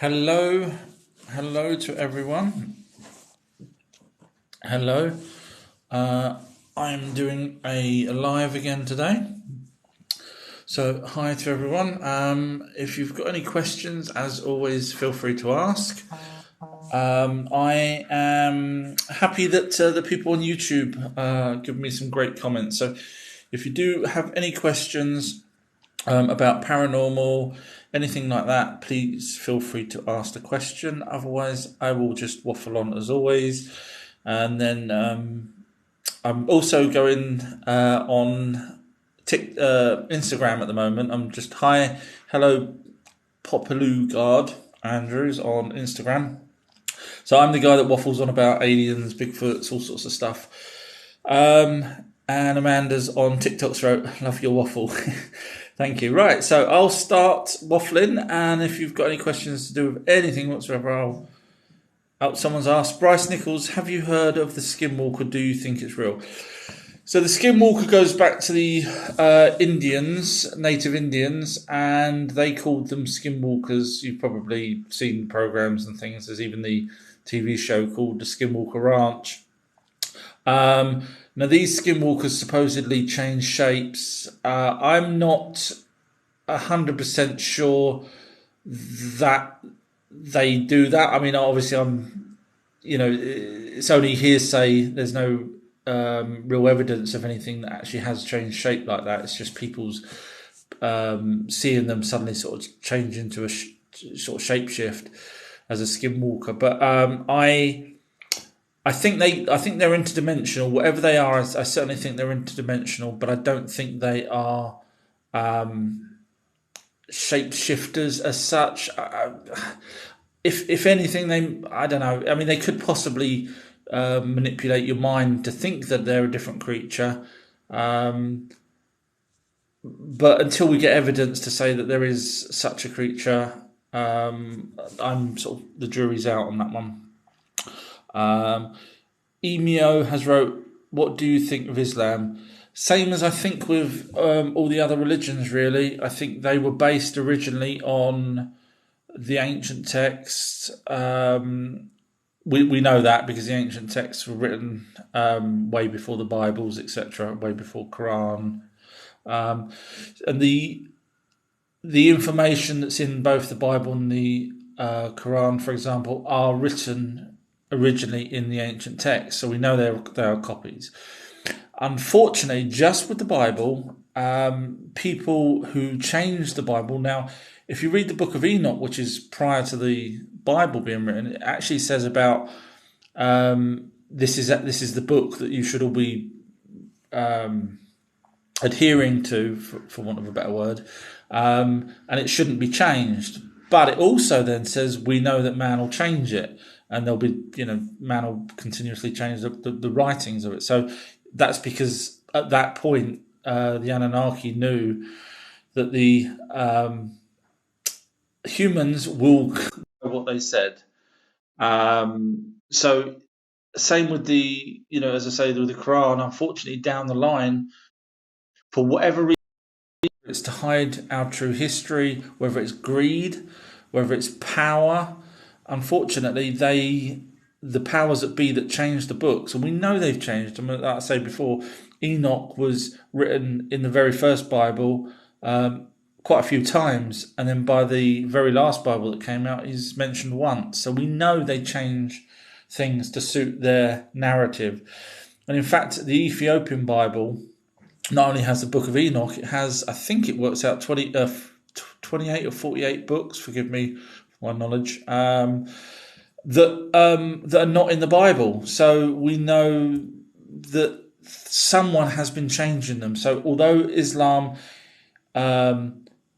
Hello, hello to everyone. Hello. I'm doing a live again today. So, hi to everyone. If you've got any questions, as always, feel free to ask. I am happy that the people on YouTube give me some great comments. So, if you do have any questions about paranormal, anything like that, please feel free to ask the question. Otherwise, I will just waffle on as always. And then I'm also going on Instagram at the moment. I'm just hello, Popaloo Guard Andrews on Instagram. So I'm the guy that waffles on about aliens, Bigfoots, all sorts of stuff. And Amanda's on TikTok's wrote, love your waffle. Thank you. Right, so I'll start waffling, and if you've got any questions to do with anything whatsoever, someone's asked, Bryce Nichols, have you heard of the Skinwalker? Do you think it's real? So the Skinwalker goes back to the native Indians, and they called them Skinwalkers. You've probably seen programs and things. There's even the TV show called The Skinwalker Ranch. Now, these skinwalkers supposedly change shapes. I'm not 100% sure that they do that. I mean, obviously, it's only hearsay. There's no real evidence of anything that actually has changed shape like that. It's just people's seeing them suddenly sort of change into a sort of shapeshift as a skinwalker. But I think they're interdimensional. Whatever they are, I certainly think they're interdimensional, but I don't think they are shapeshifters as such. If anything, I don't know. I mean, they could possibly manipulate your mind to think that they're a different creature. But until we get evidence to say that there is such a creature, I'm sort of, the jury's out on that one. Emio has wrote, what do you think of Islam? Same as I think with all the other religions, really. I think they were based originally on the ancient texts. We know that because the ancient texts were written way before the Bibles, etc., way before Quran. And the information that's in both the Bible and the Quran, for example, are written originally in the ancient text, so we know they are copies. Unfortunately, just with the Bible, people who changed the Bible. Now, if you read the Book of Enoch, which is prior to the Bible being written, it actually says about this is the book that you should all be adhering to, for want of a better word, and it shouldn't be changed. But it also then says we know that man will change it. And there'll be, man will continuously change the writings of it. So that's because at that point, the Anunnaki knew that the humans will do what they said. So same with the, as I say, with the Quran, unfortunately, down the line, for whatever reason, it's to hide our true history, whether it's greed, whether it's power. Unfortunately, the powers that be that changed the books, and we know they've changed. I mean, like I say before, Enoch was written in the very first Bible quite a few times, and then by the very last Bible that came out, he's mentioned once. So we know they change things to suit their narrative. And in fact, the Ethiopian Bible not only has the Book of Enoch, it has, I think it works out 28 or 48 books. Forgive me. My knowledge, that are not in the Bible. So we know that someone has been changing them. So although Islam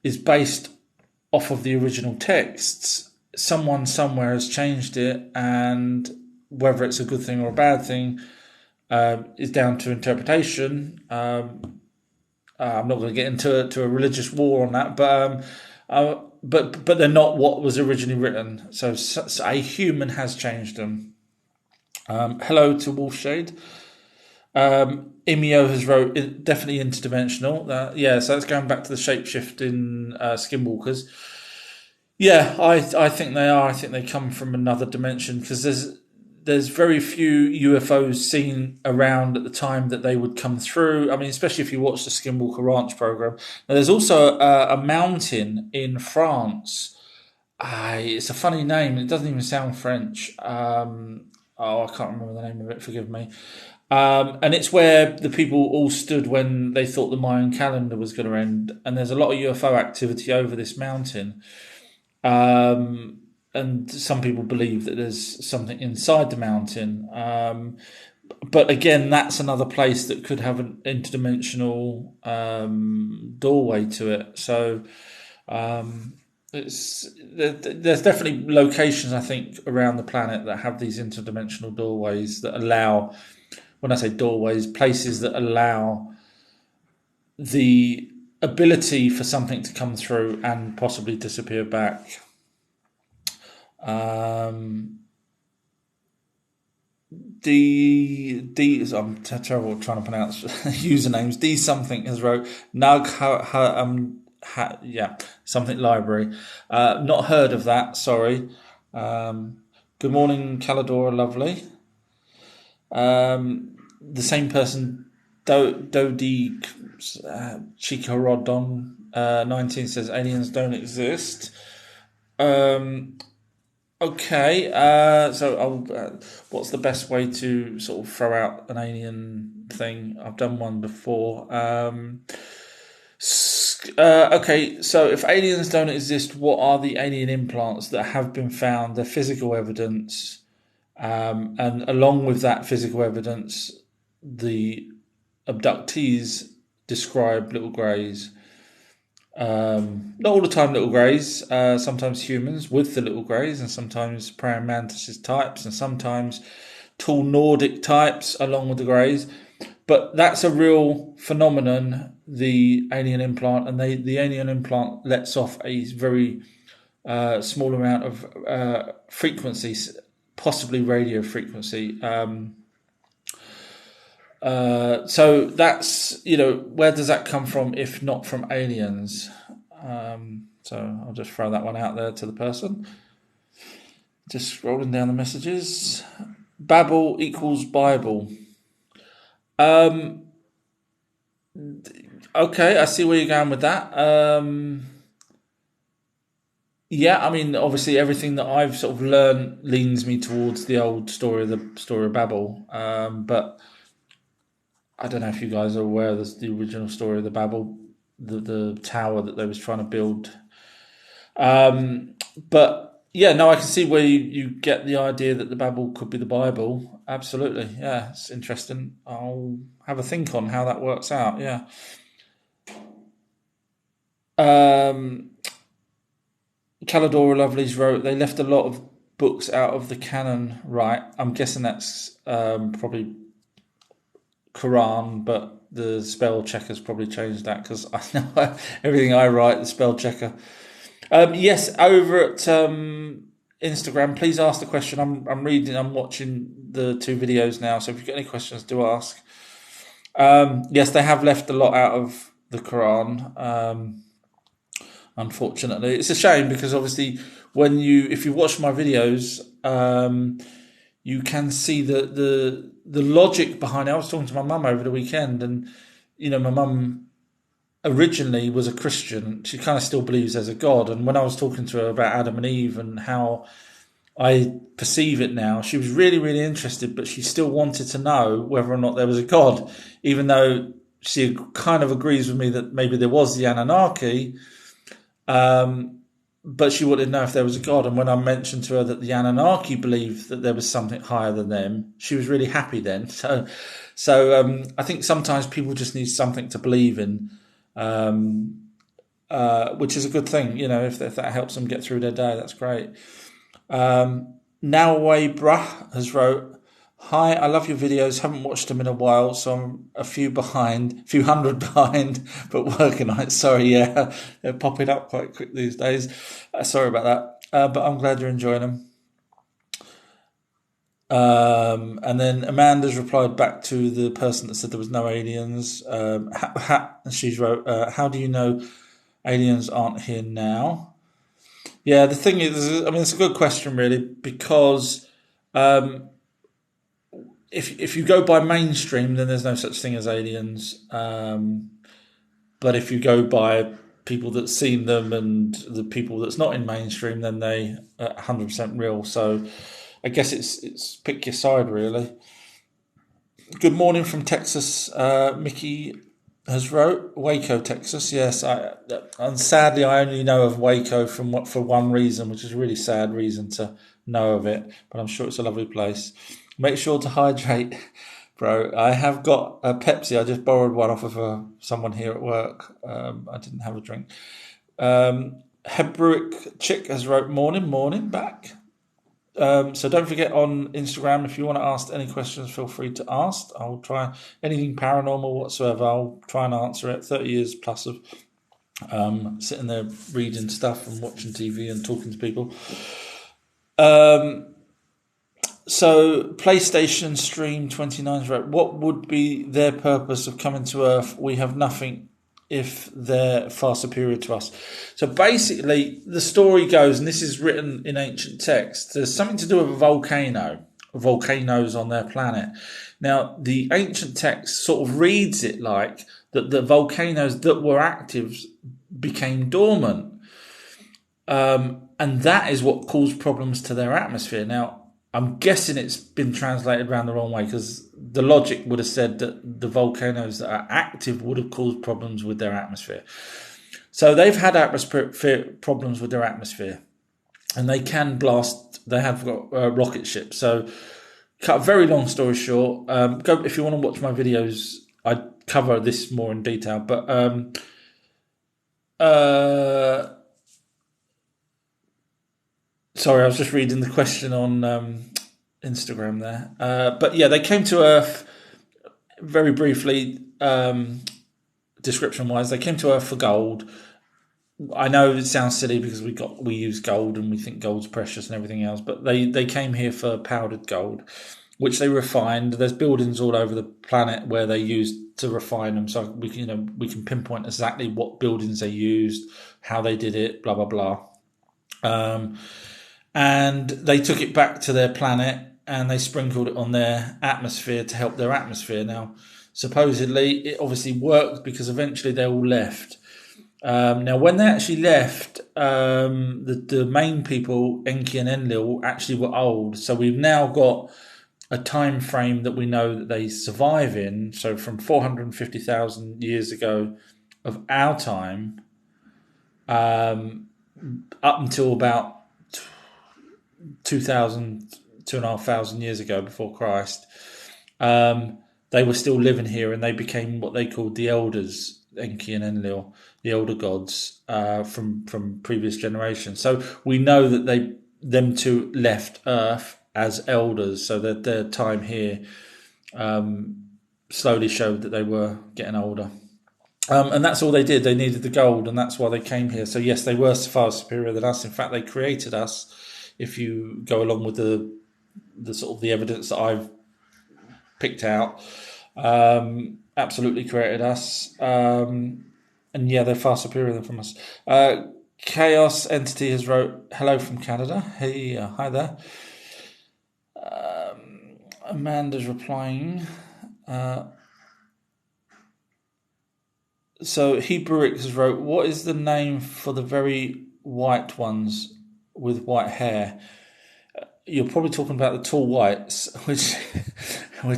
is based off of the original texts, someone somewhere has changed it, and whether it's a good thing or a bad thing is down to interpretation. I'm not going to get into a religious war on that, but they're not what was originally written. So a human has changed them. Hello to Wolfshade. Imio has wrote, definitely interdimensional. So that's going back to the shape-shifting skinwalkers. Yeah, I think they are. I think they come from another dimension because there's very few UFOs seen around at the time that they would come through. I mean, especially if you watch the Skinwalker Ranch program. Now, there's also a mountain in France. It's a funny name. It doesn't even sound French. I can't remember the name of it. Forgive me. And it's where the people all stood when they thought the Mayan calendar was going to end. And there's a lot of UFO activity over this mountain. And some people believe that there's something inside the mountain. But again, that's another place that could have an interdimensional doorway to it. So there's definitely locations, I think, around the planet that have these interdimensional doorways that allow, when I say doorways, places that allow the ability for something to come through and possibly disappear back. I'm terrible trying to pronounce usernames. D something has wrote something library. Not heard of that. Sorry. Good morning, Caladora, lovely. The same person, Dodi Chikarodon 19 says aliens don't exist. Okay, so what's the best way to sort of throw out an alien thing? I've done one before. Okay, so if aliens don't exist, what are the alien implants that have been found? They're physical evidence. And along with that physical evidence, the abductees describe little greys. Not all the time little greys, sometimes humans with the little greys, and sometimes praying mantises types, and sometimes tall Nordic types along with the greys. But that's a real phenomenon, the alien implant, and the alien implant lets off a very small amount of frequencies, possibly radio frequency. So that's, where does that come from if not from aliens? So I'll just throw that one out there to the person. Just scrolling down the messages. Babel equals Bible. Okay, I see where you're going with that. Yeah, I mean, obviously everything that I've sort of learned leans me towards the old story of Babel. But I don't know if you guys are aware of the original story of the Babel, the tower that they was trying to build. But yeah, no, I can see where you get the idea that the Babel could be the Bible. Absolutely, yeah, it's interesting. I'll have a think on how that works out. Yeah. Caladora Lovelace wrote, they left a lot of books out of the canon, right? I'm guessing that's probably Quran, but the spell checker's probably changed that because I know everything I write, the spell checker. Yes, over at Instagram, please ask the question. I'm watching the two videos now, so if you've got any questions, do ask. Yes, they have left a lot out of the Quran. Unfortunately, it's a shame because obviously, if you watch my videos, you can see the logic behind it. I was talking to my mum over the weekend, and my mum originally was a Christian. She kind of still believes there's a God. And when I was talking to her about Adam and Eve and how I perceive it now, she was really, really interested, but she still wanted to know whether or not there was a God, even though she kind of agrees with me that maybe there was the Anunnaki. But she wanted to know if there was a God. And when I mentioned to her that the Anunnaki believed that there was something higher than them, she was really happy then. So I think sometimes people just need something to believe in, which is a good thing. If that helps them get through their day, that's great. Now Away Bruh has wrote, hi, I love your videos. Haven't watched them in a while, so I'm a few hundred behind, but working on it. Sorry, yeah, they're popping up quite quick these days. Sorry about that, but I'm glad you're enjoying them. And then Amanda's replied back to the person that said there was no aliens. She's wrote, how do you know aliens aren't here now? Yeah, the thing is, I mean, it's a good question, really, because um, if you go by mainstream, then there's no such thing as aliens. But if you go by people that's seen them and the people that's not in mainstream, then they are 100% real. So I guess it's pick your side, really. Good morning from Texas. Mickey has wrote Waco, Texas. Yes, and sadly I only know of Waco for one reason, which is a really sad reason to know of it. But I'm sure it's a lovely place. Make sure to hydrate, bro. I have got a Pepsi. I just borrowed one off of someone here at work. I didn't have a drink. Hebrick Chick has wrote morning back. So don't forget on Instagram, if you want to ask any questions, feel free to ask. I'll try anything paranormal whatsoever. I'll try and answer it. 30 years plus of sitting there reading stuff and watching TV and talking to people. So PlayStation Stream 29 is right. What would be their purpose of coming to Earth? We have nothing if they're far superior to us. So basically, the story goes, and this is written in ancient texts, there's something to do with a volcano, volcanoes on their planet. Now, the ancient text sort of reads it like that the volcanoes that were active became dormant. And that is what caused problems to their atmosphere. Now, I'm guessing it's been translated around the wrong way, because the logic would have said that the volcanoes that are active would have caused problems with their atmosphere. So they've had atmosphere problems with their atmosphere, and they can blast. They have got rocket ships. So, cut a very long story short. Go if you want to watch my videos. I cover this more in detail, but sorry, I was just reading the question on Instagram there. But yeah, they came to Earth very briefly, description-wise. They came to Earth for gold. I know it sounds silly because we use gold and we think gold's precious and everything else, but they came here for powdered gold, which they refined. There's buildings all over the planet where they used to refine them, so we can pinpoint exactly what buildings they used, how they did it, blah blah blah. And they took it back to their planet and they sprinkled it on their atmosphere to help their atmosphere. Now, supposedly, it obviously worked because eventually they all left. Now, when they actually left, the main people, Enki and Enlil, actually were old. So we've now got a time frame that we know that they survive in. So from 450,000 years ago of our time, up until about 2,500 years ago before Christ, they were still living here, and they became what they called the elders, Enki and Enlil, the elder gods from previous generations. So we know that them two left Earth as elders, so that their time here slowly showed that they were getting older. And that's all they did. They needed the gold, and that's why they came here. So yes, they were far superior than us. In fact, they created us. If you go along with the sort of the evidence that I've picked out, absolutely created us. And yeah, they're far superior than from us. Chaos Entity has wrote, hello from Canada. Hey, hi there. Amanda's replying. So Hebraic has wrote, what is the name for the very white ones with white hair? You're probably talking about the tall whites, which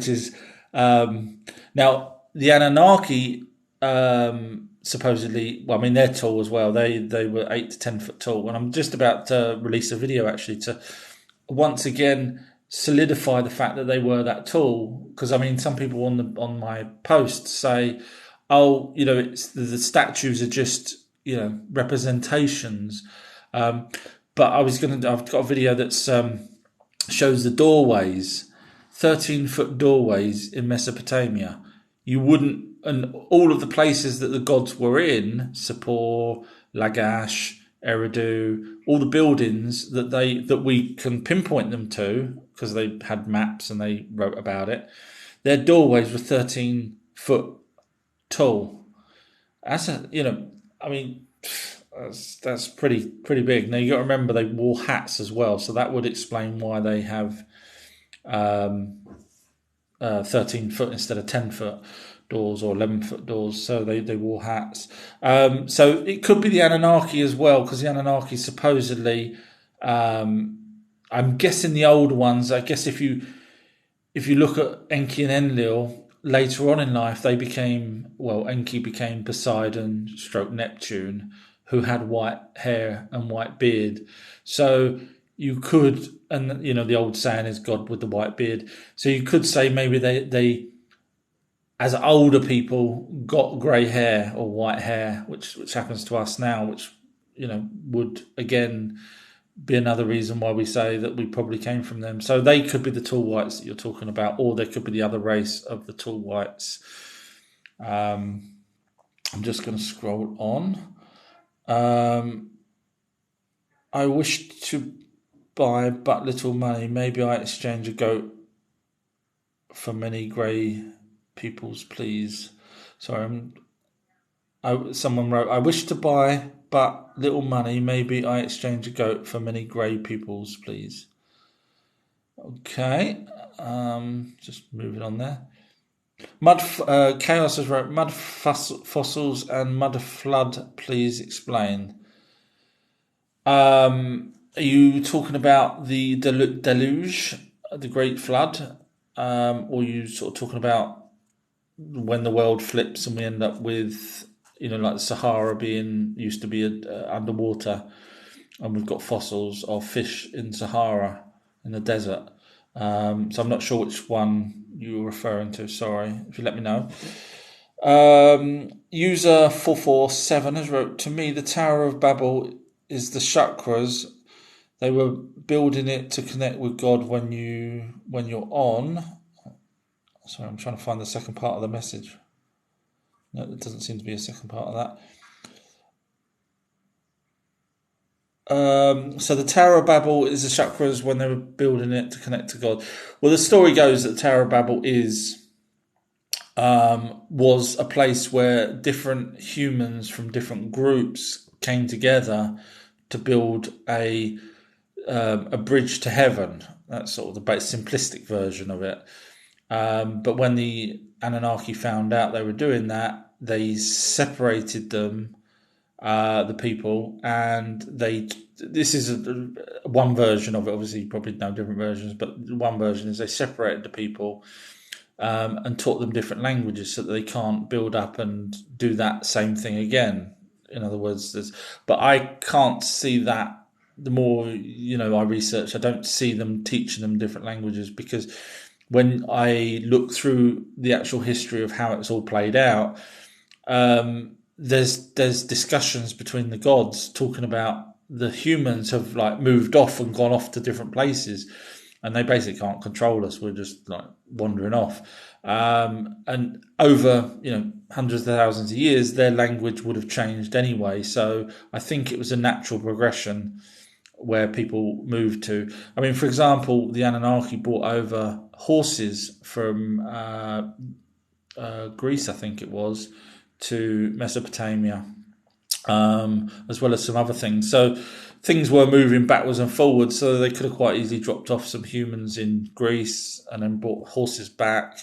is now the Anunnaki supposedly. Well, I mean they're tall as well. They were 8 to 10 foot tall, and I'm just about to release a video actually to once again solidify the fact that they were that tall. Because I mean, some people on my post say, oh, it's the statues are just representations. But I've got a video that's shows the doorways, 13-foot doorways in Mesopotamia. You wouldn't, and all of the places that the gods were in, Sapor, Lagash, Eridu, all the buildings that we can pinpoint them to because they had maps and they wrote about it. Their doorways were 13 foot tall. That's I mean, That's pretty big. Now you got to remember they wore hats as well, so that would explain why they have 13-foot instead of 10-foot doors or 11-foot doors. So they wore hats. So it could be the Anunnaki as well, because the Anunnaki supposedly, I'm guessing the older ones. I guess if you look at Enki and Enlil later on in life, Enki became Poseidon stroke Neptune, who had white hair and white beard. So you could, and the old saying is God with the white beard. So you could say maybe they as older people got grey hair or white hair, which happens to us now, which would again be another reason why we say that we probably came from them. So they could be the tall whites that you're talking about, or they could be the other race of the tall whites. I'm just going to scroll on. I wish to buy but little money. Maybe I exchange a goat for many grey peoples, please. Sorry, someone wrote, I wish to buy but little money. Maybe I exchange a goat for many grey peoples, please. Okay, just moving on there. Chaos has wrote, mud fossils and mud flood, please explain. Are you talking about the deluge, the Great Flood, or are you sort of talking about when the world flips and we end up with, like the Sahara used to be underwater, and we've got fossils of fish in Sahara in the desert? So I'm not sure which one you were referring to. Sorry, if you let me know. User 447 has wrote, to me the Tower of Babel is the chakras. They were building it to connect with God when you're on. Sorry, I'm trying to find the second part of the message. No, there doesn't seem to be a second part of that. So the Tower of Babel is the chakras when they were building it to connect to God. Well, the story goes that the Tower of Babel was a place where different humans from different groups came together to build a bridge to heaven. That's sort of the simplistic version of it. But when the Anunnaki found out they were doing that, they separated them, the people, and this is one version of it. Obviously, you probably know different versions, but one version is they separated the people and taught them different languages so that they can't build up and do that same thing again. In other words, but I can't see that. The more I research, I don't see them teaching them different languages, because when I look through the actual history of how it's all played out, there's discussions between the gods talking about the humans have moved off and gone off to different places, and they basically can't control us. We're just wandering off. And over hundreds of thousands of years, their language would have changed anyway. So I think it was a natural progression where people moved to. I mean, for example, the Anunnaki brought over horses from Greece, I think it was, to Mesopotamia, as well as some other things. So things were moving backwards and forwards, so they could have quite easily dropped off some humans in Greece and then brought horses back.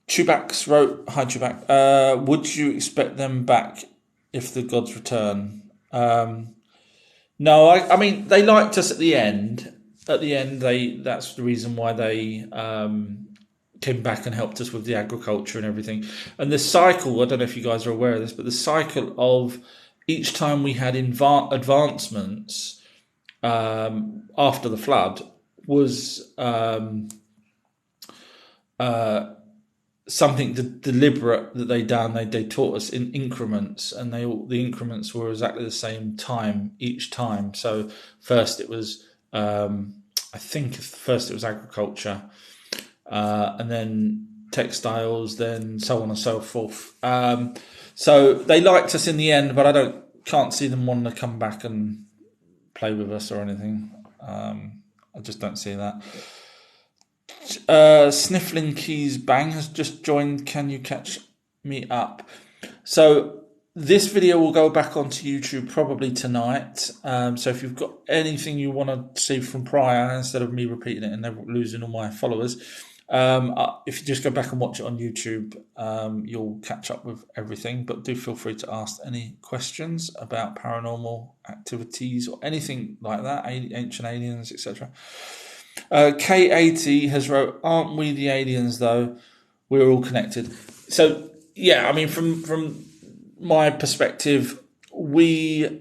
Chubak wrote, hi Chubak, would you expect them back if the gods return? No, I mean, they liked us at the end. At the end, that's the reason why they came back and helped us with the agriculture and everything. And the cycle, I don't know if you guys are aware of this, but the cycle of each time we had advancements after the flood was something deliberate that they done. They taught us in increments, and the increments were exactly the same time each time. So first it was, I think first it was agriculture, and then textiles, then so on and so forth. So they liked us in the end, but I can't see them wanting to come back and play with us or anything. I just don't see that. Sniffling Keys Bang has just joined. Can you catch me up? So this video will go back onto YouTube probably tonight. So if you've got anything you want to see from prior, instead of me repeating it and never losing all my followers, if you just go back and watch it on YouTube, you'll catch up with everything. But do feel free to ask any questions about paranormal activities or anything like that, ancient aliens, etc. K80 has wrote, "Aren't we the aliens though? We're all connected." So yeah, I mean, from my perspective, we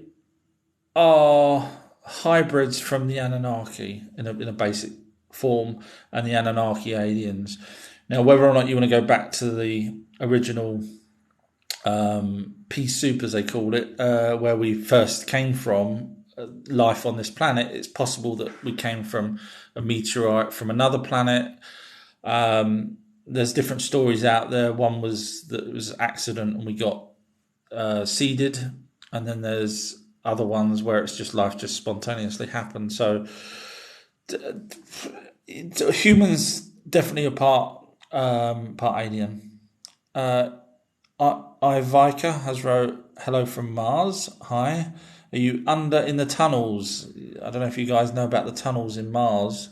are hybrids from the Anunnaki in a basic form, and the Anunnaki aliens. Now, whether or not you want to go back to the original pea soup, as they called it, where we first came from, life on this planet, it's possible that we came from a meteorite from another planet. There's different stories out there. One was that it was an accident and we got seeded, and then there's other ones where it's just life just spontaneously happened. So humans definitely are part alien. Ivika has wrote, "Hello from Mars. Hi. Are you under in the tunnels?" I don't know if you guys know about the tunnels in Mars.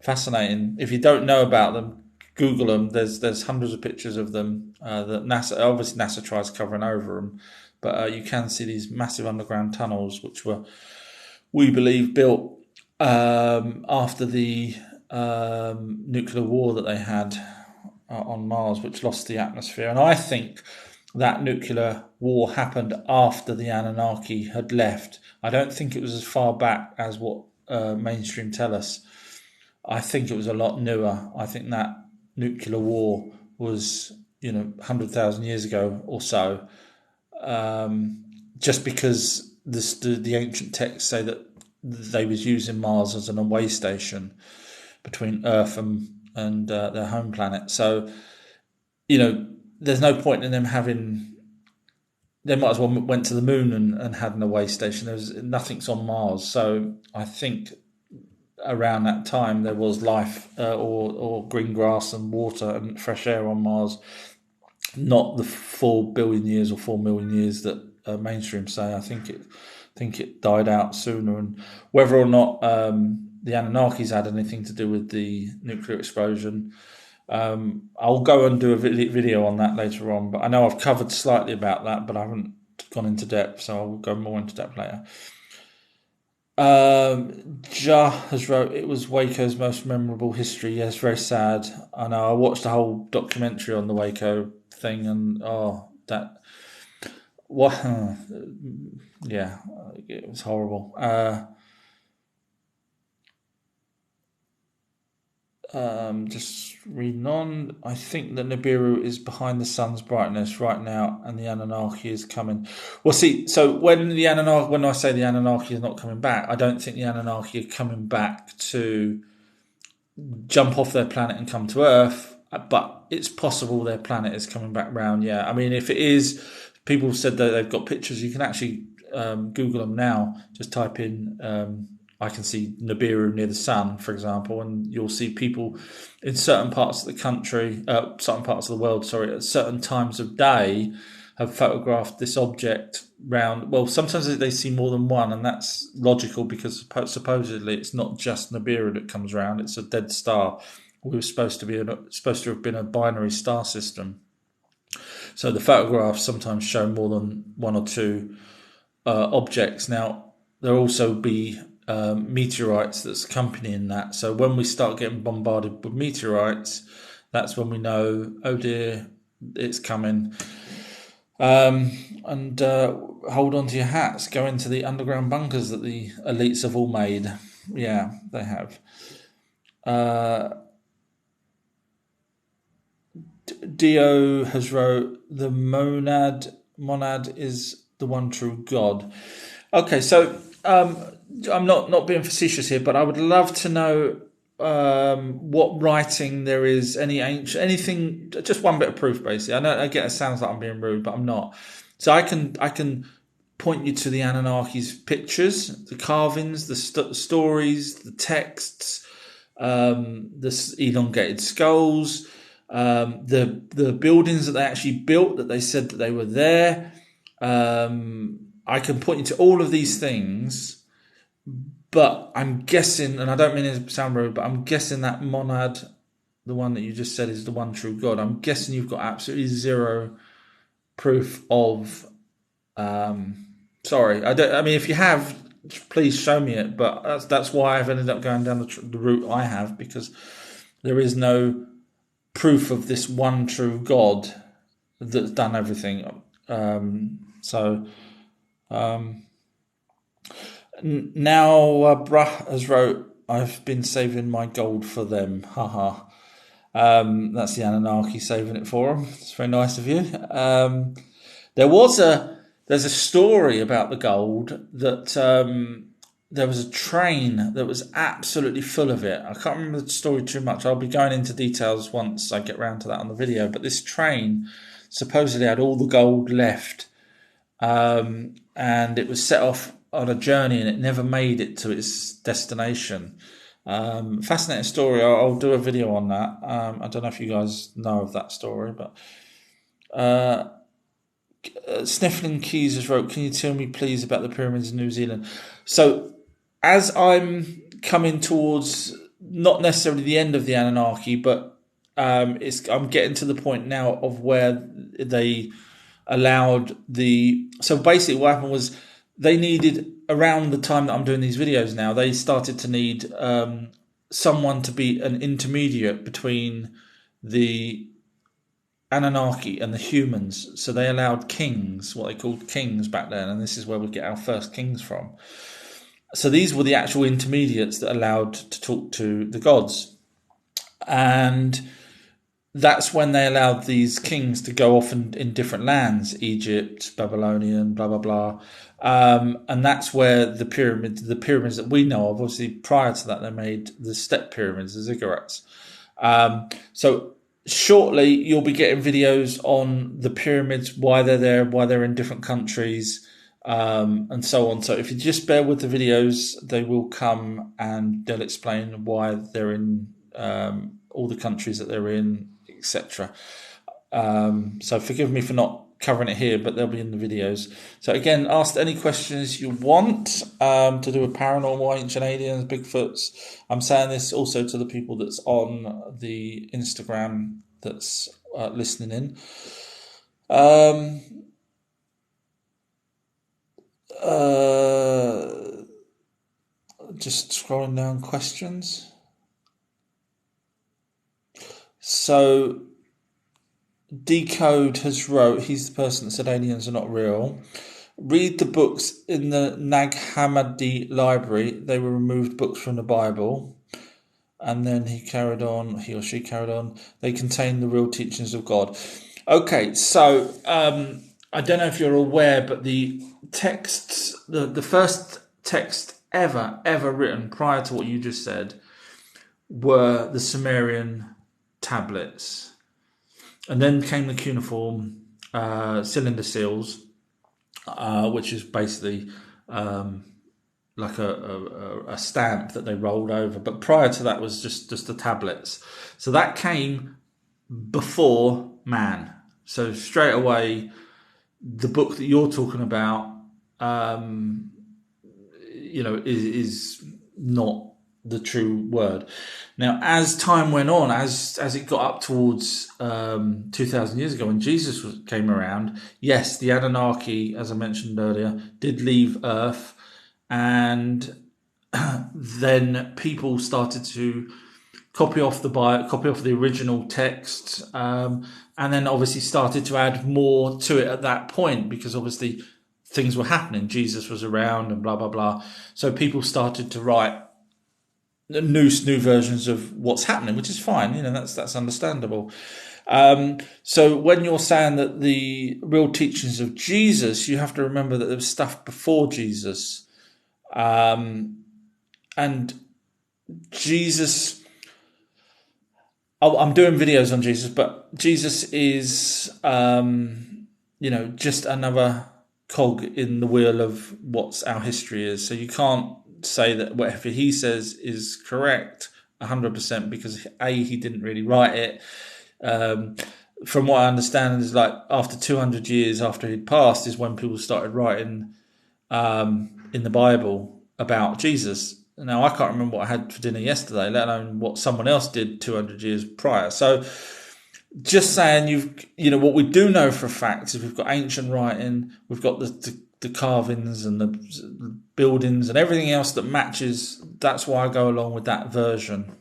Fascinating. If you don't know about them, Google them. There's hundreds of pictures of them. That NASA tries covering over them, but you can see these massive underground tunnels, which were, we believe, built after the nuclear war that they had on Mars, which lost the atmosphere. And I think that nuclear war happened after the Anunnaki had left. I don't think it was as far back as what mainstream tell us. I think it was a lot newer. I think that nuclear war was, 100,000 years ago or so. Just because the ancient texts say that they was using Mars as an away station between Earth and their home planet. So, there's no point in them having. They might as well went to the moon and had an away station. Nothing's on Mars, so I think around that time there was life or green grass and water and fresh air on Mars. Not the 4 billion years or 4 million years that mainstream say. I think it died out sooner, and whether or not the Anunnakis had anything to do with the nuclear explosion, I'll go and do a video on that later on. But I know I've covered slightly about that, but I haven't gone into depth, so I'll go more into depth later. Ja has wrote, "It was Waco's most memorable history." Yes, very sad. I know. I watched the whole documentary on the Waco thing, and yeah, it was horrible. Just reading on. I think that Nibiru is behind the sun's brightness right now, and the Anunnaki is coming. Well, see, so when I say the Anunnaki is not coming back, I don't think the Anunnaki are coming back to jump off their planet and come to Earth, but it's possible their planet is coming back round. Yeah, I mean, if it is, people said that they've got pictures. You can actually Google them now. Just type in. I can see Nibiru near the sun, for example, and you'll see people in certain parts of the country, certain parts of the world, at certain times of day, have photographed this object round. Well, sometimes they see more than one, and that's logical because supposedly it's not just Nibiru that comes round; it's a dead star. We were supposed to have been a binary star system. So the photographs sometimes show more than one or two objects. Now there'll also be meteorites that's accompanying that. So when we start getting bombarded with meteorites, that's when we know, oh dear, it's coming. And hold on to your hats. Go into the underground bunkers that the elites have all made. Yeah, they have. Dio has wrote, "The monad is the one true God." Okay, so I'm not being facetious here, but I would love to know what writing there is, anything, just one bit of proof, basically. I know, I get it sounds like I'm being rude, but I'm not. So I can point you to the Anunnaki's pictures, the carvings, the stories, the texts, the elongated skulls, the buildings that they actually built, that they said that they were there. I can point you to all of these things, but I'm guessing, and I don't mean it to sound rude, but I'm guessing that monad, the one that you just said, is the one true God. I'm guessing you've got absolutely zero proof of. Sorry, I mean, if you have, please show me it. But that's why I've ended up going down the route I have, because there is no proof of this one true God that's done everything. Now Brah has wrote, I've been saving my gold for them. Haha. That's the Anunnaki saving it for them. It's very nice of you. There's a story about the gold that there was a train that was absolutely full of it. I can't remember the story too much. I'll be going into details once I get round to that on the video. But this train supposedly had all the gold left, and it was set off on a journey, and it never made it to its destination. Fascinating story. I'll do a video on that. I don't know if you guys know of that story, but Sniffling Keys has wrote, can you tell me please about the pyramids in New Zealand? So as I'm coming towards not necessarily the end of the Anunnaki, but I'm getting to the point now of where they allowed so basically what happened was, they needed, around the time that I'm doing these videos now, they started to need someone to be an intermediate between the Anunnaki and the humans. So they allowed kings, what they called kings back then, and this is where we get our first kings from. So these were the actual intermediates that allowed to talk to the gods. And that's when they allowed these kings to go off in different lands, Egypt, Babylonian, blah, blah, blah. And that's where the pyramids that we know of, obviously prior to that, they made the step pyramids, the ziggurats. So shortly, you'll be getting videos on the pyramids, why they're there, why they're in different countries, and so on. So if you just bear with the videos, they will come and they'll explain why they're in all the countries that they're in, etc. So forgive me for not covering it here, but they'll be in the videos. So again, ask any questions you want to do with paranormal, ancient aliens, Bigfoots. I'm saying this also to the people that's on the Instagram that's listening in. Just scrolling down questions. So Decode has wrote, he's the person that said aliens are not real. Read the books in the Nag Hammadi library. They were removed books from the Bible. And then he or she carried on. They contain the real teachings of God. Okay, so I don't know if you're aware, but the texts, the first text ever written prior to what you just said were the Sumerian tablets. And then came the cuneiform cylinder seals, which is basically like a stamp that they rolled over. But prior to that was just the tablets. So that came before man. So straight away, the book that you're talking about, is not the true word. Now, as time went on, as it got up towards 2,000 years ago when Jesus came around, yes, the Anunnaki, as I mentioned earlier, did leave Earth, and then people started to copy off the original text, and then obviously started to add more to it at that point, because obviously things were happening. Jesus was around and blah, blah, blah. So people started to write new versions of what's happening, which is fine. That's understandable. So when you're saying that the real teachings of Jesus, you have to remember that there was stuff before Jesus, and Jesus. I'm doing videos on Jesus, but Jesus is, just another cog in the wheel of what our history is. So you can't say that whatever he says is correct 100%, because he didn't really write it. From what I understand, is like after 200 years after he'd passed is when people started writing in the Bible about Jesus. Now, I can't remember what I had for dinner yesterday, let alone what someone else did 200 years prior. So just saying, what we do know for a fact is we've got ancient writing, we've got the carvings and the buildings and everything else that matches. That's why I go along with that version.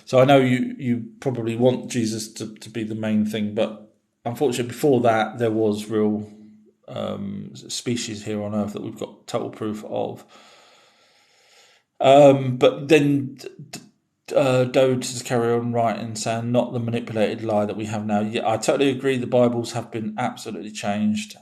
So I know you probably want Jesus to be the main thing, but unfortunately before that there was real species here on Earth that we've got total proof of. But then Dode to carry on writing, saying not the manipulated lie that we have now. Yeah, I totally agree. The Bibles have been absolutely changed.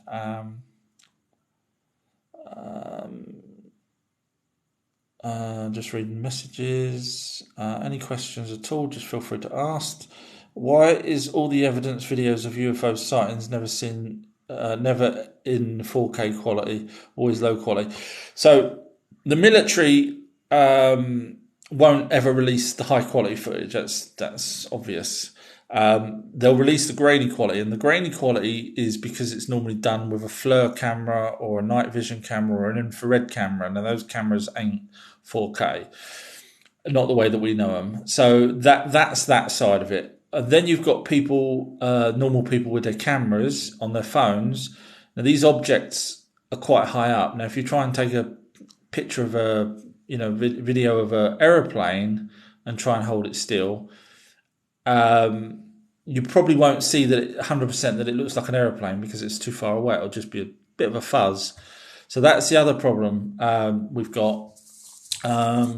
Just reading messages. Any questions at all, just feel free to ask. Why is all the evidence videos of UFO sightings never in 4K quality, always low quality? So the military won't ever release the high quality footage. That's obvious. They'll release the grainy quality, and the grainy quality is because it's normally done with a FLIR camera or a night vision camera or an infrared camera. Now those cameras ain't 4K, not the way that we know them. So that's that side of it. Then you've got people, normal people with their cameras on their phones. Now these objects are quite high up. Now if you try and take a picture of a video of an aeroplane and try and hold it still, you probably won't see that 100% that it looks like an aeroplane because it's too far away. It'll just be a bit of a fuzz. So that's the other problem we've got. I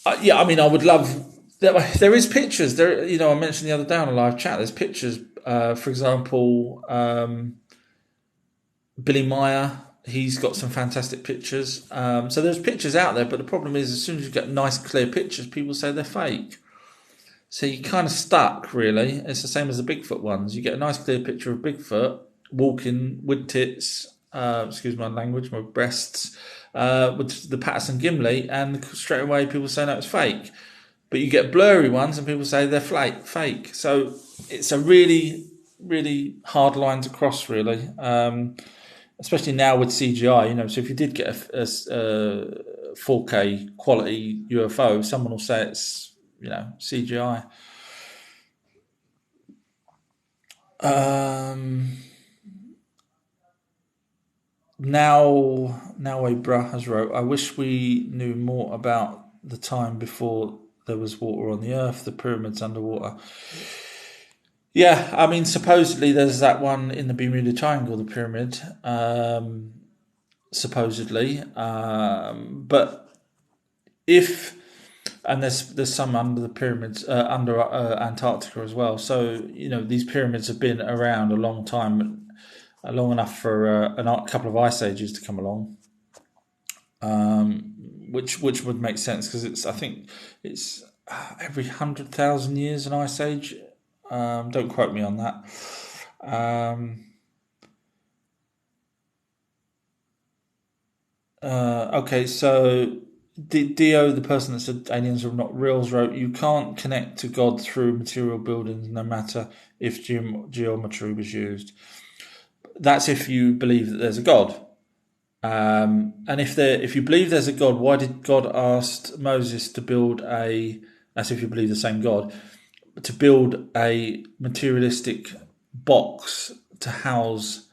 would love. There is pictures. There, I mentioned the other day on a live chat. There's pictures. For example, Billy Meyer. He's got some fantastic pictures. So there's pictures out there, but the problem is as soon as you get nice, clear pictures, people say they're fake. So you're kind of stuck, really. It's the same as the Bigfoot ones. You get a nice, clear picture of Bigfoot walking with tits, excuse my language, my breasts, with the Patterson Gimli, and straight away people say, no, it's fake. But you get blurry ones and people say they're fake. So it's a really, really hard line to cross, really. Especially now with CGI, so if you did get a 4K quality UFO, someone will say it's, CGI. Now a bruh has wrote, I wish we knew more about the time before there was water on the Earth, the pyramids underwater. Yeah, supposedly there's that one in the Bermuda Triangle, the pyramid, supposedly. But there's some under the pyramids, under Antarctica as well. So, these pyramids have been around a long time, long enough for a couple of ice ages to come along, which would make sense because I think it's every 100,000 years an ice age. Don't quote me on that. Okay, so Dio, the person that said aliens are not reals, wrote, you can't connect to God through material buildings no matter if geometry was used. That's if you believe that there's a God. And if you believe there's a God, why did God ask Moses to build that's if you believe the same God, to build a materialistic box to house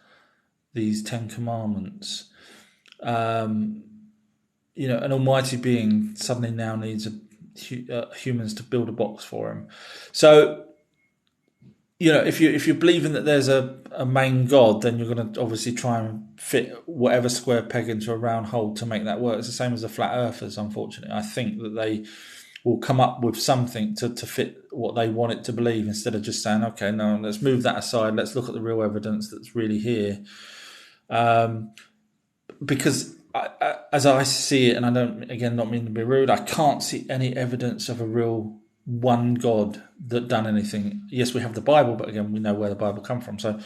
these 10 commandments? An almighty being suddenly now needs humans to build a box for him. So, if you're believing that there's a main God, then you're going to obviously try and fit whatever square peg into a round hole to make that work. It's the same as the flat earthers, unfortunately. I think that they will come up with something to fit what they want it to believe, instead of just saying, okay, no, let's move that aside. Let's look at the real evidence that's really here. Because as I see it, and I don't, again, not mean to be rude, I can't see any evidence of a real one God that done anything. Yes, we have the Bible, but again, we know where the Bible come from. So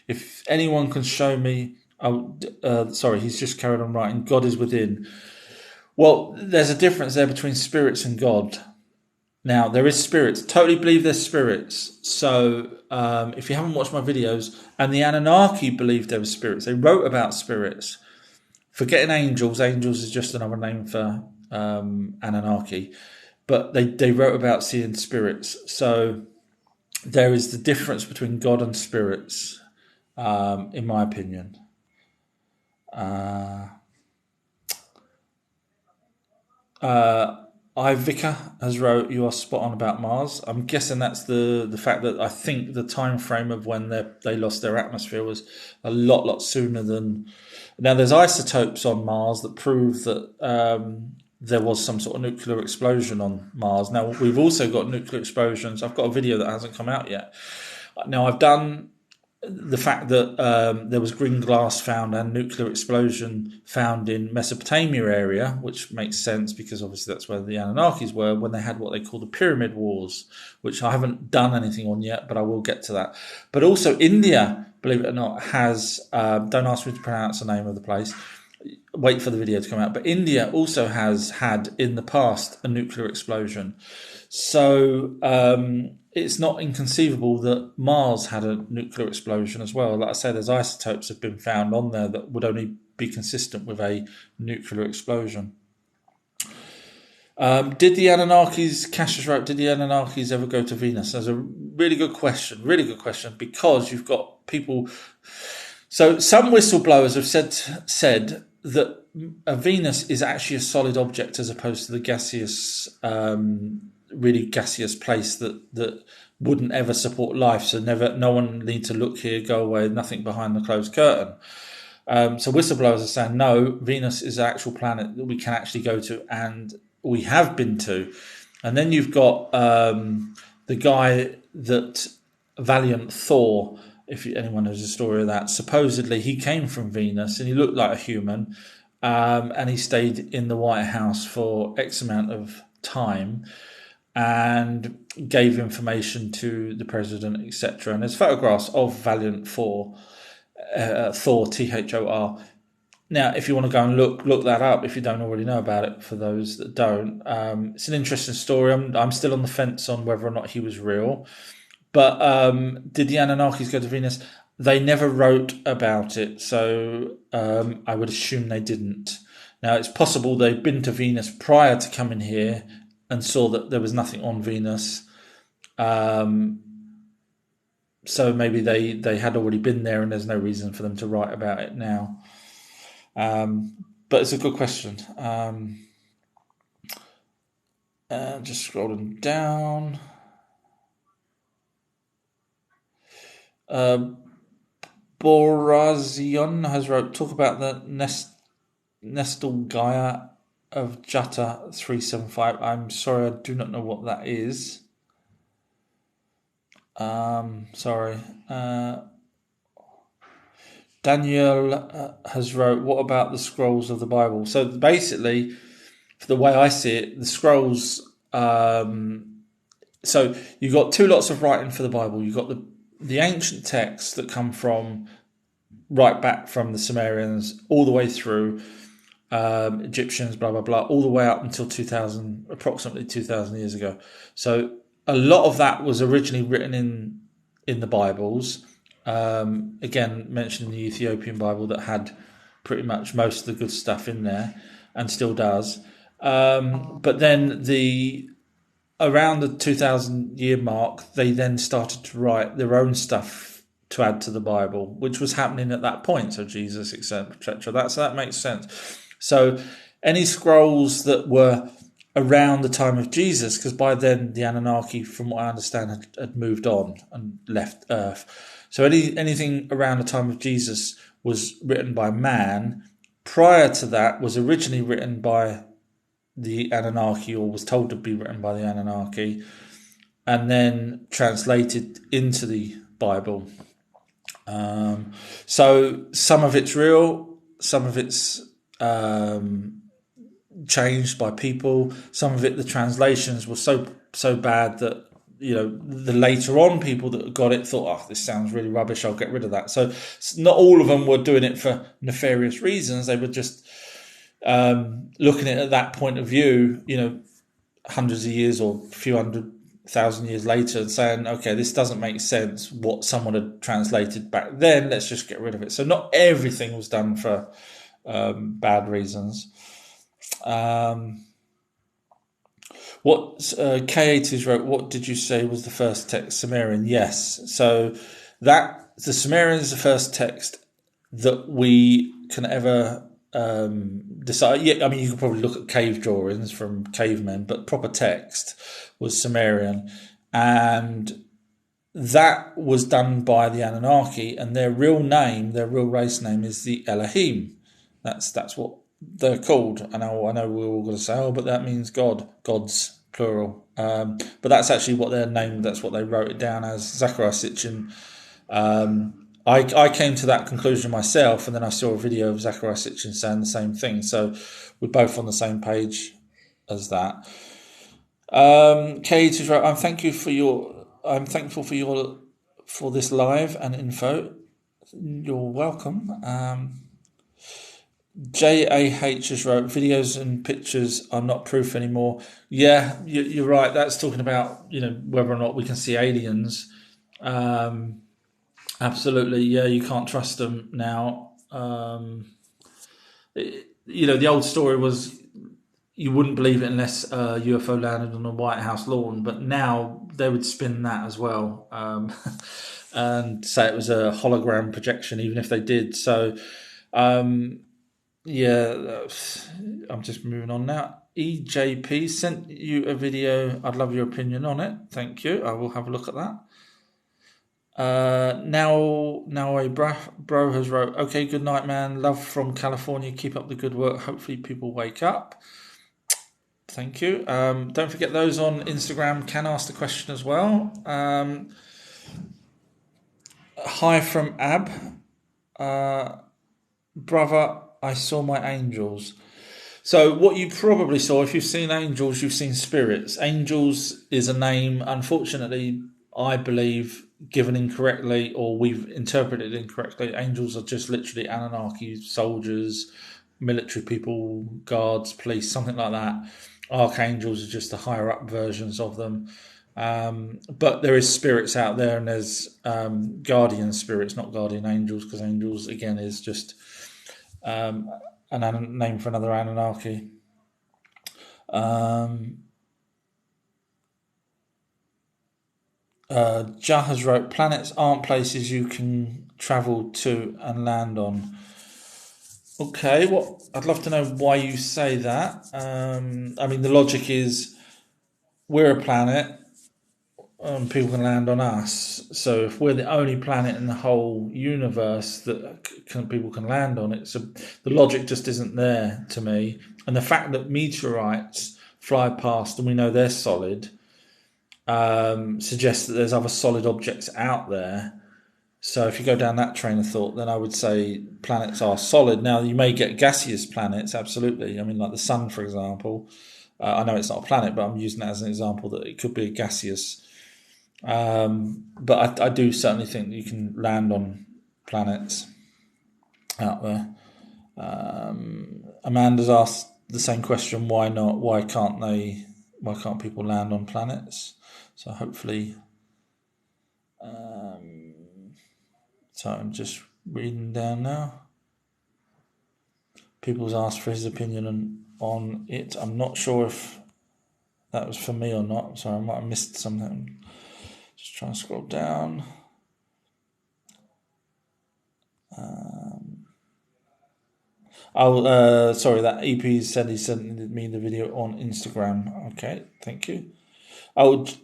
if anyone can show me, he's just carried on writing, God is within. Well, there's a difference there between spirits and God. Now, there is spirits. Totally believe there's spirits. So, if you haven't watched my videos, and the Anunnaki believed there were spirits. They wrote about spirits. Forgetting angels. Angels is just another name for Anunnaki. But they wrote about seeing spirits. So, there is the difference between God and spirits, in my opinion. Ivika has wrote, "You are spot on about Mars." I'm guessing that's the fact that I think the time frame of when they lost their atmosphere was a lot sooner than. Now there's isotopes on Mars that prove that there was some sort of nuclear explosion on Mars. Now we've also got nuclear explosions. I've got a video that hasn't come out yet. Now I've done the fact that there was green glass found and nuclear explosion found in Mesopotamia area, which makes sense because obviously that's where the Anunnakis were when they had what they call the Pyramid Wars, which I haven't done anything on yet, but I will get to that. But also India, believe it or not, has, don't ask me to pronounce the name of the place, wait for the video to come out, but India also has had in the past a nuclear explosion. So it's not inconceivable that Mars had a nuclear explosion as well. Like I say, there's isotopes have been found on there that would only be consistent with a nuclear explosion. Did the Anunnakis, Cassius wrote, did the Anunnakis ever go to Venus? That's a really good question, because you've got people. So some whistleblowers have said that Venus is actually a solid object as opposed to the gaseous, really gaseous place that wouldn't ever support life. So no one need to look here, go away, nothing behind the closed curtain. So whistleblowers are saying no, Venus is an actual planet that we can actually go to, and we have been to. And then you've got the guy that Valiant Thor. If anyone knows the story of that, supposedly he came from Venus and he looked like a human, and he stayed in the White House for X amount of time and gave information to the president, etc. And there's photographs of Valiant Thor, Thor, Thor. Now, if you want to go and look that up, if you don't already know about it, for those that don't, it's an interesting story. I'm still on the fence on whether or not he was real. But did the Anunnakis go to Venus? They never wrote about it, so I would assume they didn't. Now, it's possible they'd been to Venus prior to coming here and saw that there was nothing on Venus. So maybe they had already been there and there's no reason for them to write about it now. But it's a good question. Just scrolling down. Borazion has wrote, talk about the Nestal Gaia of Jata 375. I'm sorry, I do not know what that is. Sorry. Daniel has wrote, what about the scrolls of the Bible? So basically, for the way I see it, the scrolls, so you've got two lots of writing for the Bible. You've got the ancient texts that come from right back from the Sumerians all the way through Egyptians, blah, blah, blah, all the way up until approximately 2,000 years ago. So a lot of that was originally written in the Bibles. Again, mentioned in the Ethiopian Bible that had pretty much most of the good stuff in there and still does. But then around the 2,000 year mark, they then started to write their own stuff to add to the Bible, which was happening at that point. So Jesus, etc. That makes sense. So any scrolls that were around the time of Jesus, because by then the Anunnaki, from what I understand, had moved on and left Earth. So anything around the time of Jesus was written by man. Prior to that was originally written by the Anunnaki, or was told to be written by the Anunnaki, and then translated into the Bible. So some of it's real, some of it's changed by people. Some of it, the translations were so bad that, you know, the later on people that got it thought, oh, this sounds really rubbish, I'll get rid of that. So not all of them were doing it for nefarious reasons. They were just looking at that point of view, hundreds of years or a few 100,000 years later, and saying, okay, this doesn't make sense. What someone had translated back then, let's just get rid of it. So not everything was done for bad reasons. What K80s wrote, what did you say was the first text? Sumerian, yes. So the Sumerian is the first text that we can ever decide. Yeah, I mean, you could probably look at cave drawings from cavemen, but proper text was Sumerian. And that was done by the Anunnaki, and their real race name is the Elohim. That's what they're called. I know we're all going to say, oh, but that means God, gods, plural. But that's actually what they're named. That's what they wrote it down as. Zachariah Sitchin. I came to that conclusion myself, and then I saw a video of Zachariah Sitchin saying the same thing. So we're both on the same page as that. Kate is right. I'm thankful for this live and info. You're welcome. JAH has wrote, videos and pictures are not proof anymore. Yeah, you're right. That's talking about whether or not we can see aliens. Absolutely, yeah. You can't trust them now. The old story was you wouldn't believe it unless a UFO landed on a White House lawn. But now they would spin that as well and say it was a hologram projection, even if they did. So. Yeah, I'm just moving on now. EJP sent you a video. I'd love your opinion on it. Thank you. I will have a look at that. Now a bro has wrote, okay, good night, man. Love from California. Keep up the good work. Hopefully people wake up. Thank you. Don't forget those on Instagram can ask the question as well. Hi from Ab. Brother, I saw my angels. So what you probably saw, if you've seen angels, you've seen spirits. Angels is a name, unfortunately, I believe, given incorrectly, or we've interpreted incorrectly. Angels are just literally Anunnaki soldiers, military people, guards, police, something like that. Archangels are just the higher up versions of them. But there is spirits out there, and there's guardian spirits, not guardian angels, because angels, again, is just a name for another Anunnaki. Jah has wrote, planets aren't places you can travel to and land on. Okay, well, I'd love to know why you say that. I mean, the logic is we're a planet and people can land on us. So if we're the only planet in the whole universe that people can land on, the logic just isn't there to me. And the fact that meteorites fly past and we know they're solid suggests that there's other solid objects out there. So if you go down that train of thought, then I would say planets are solid. Now, you may get gaseous planets, absolutely. I mean, like the sun, for example. I know it's not a planet, but I'm using that as an example that it could be a gaseous. But I do certainly think that you can land on planets out there. Amanda's asked the same question, why not? Why can't people land on planets? So hopefully... So I'm just reading down now. People's asked for his opinion on it. I'm not sure if that was for me or not. Sorry, I might have missed something. Just trying to scroll down. Sorry, that EP said he sent me the video on Instagram. Okay, thank you.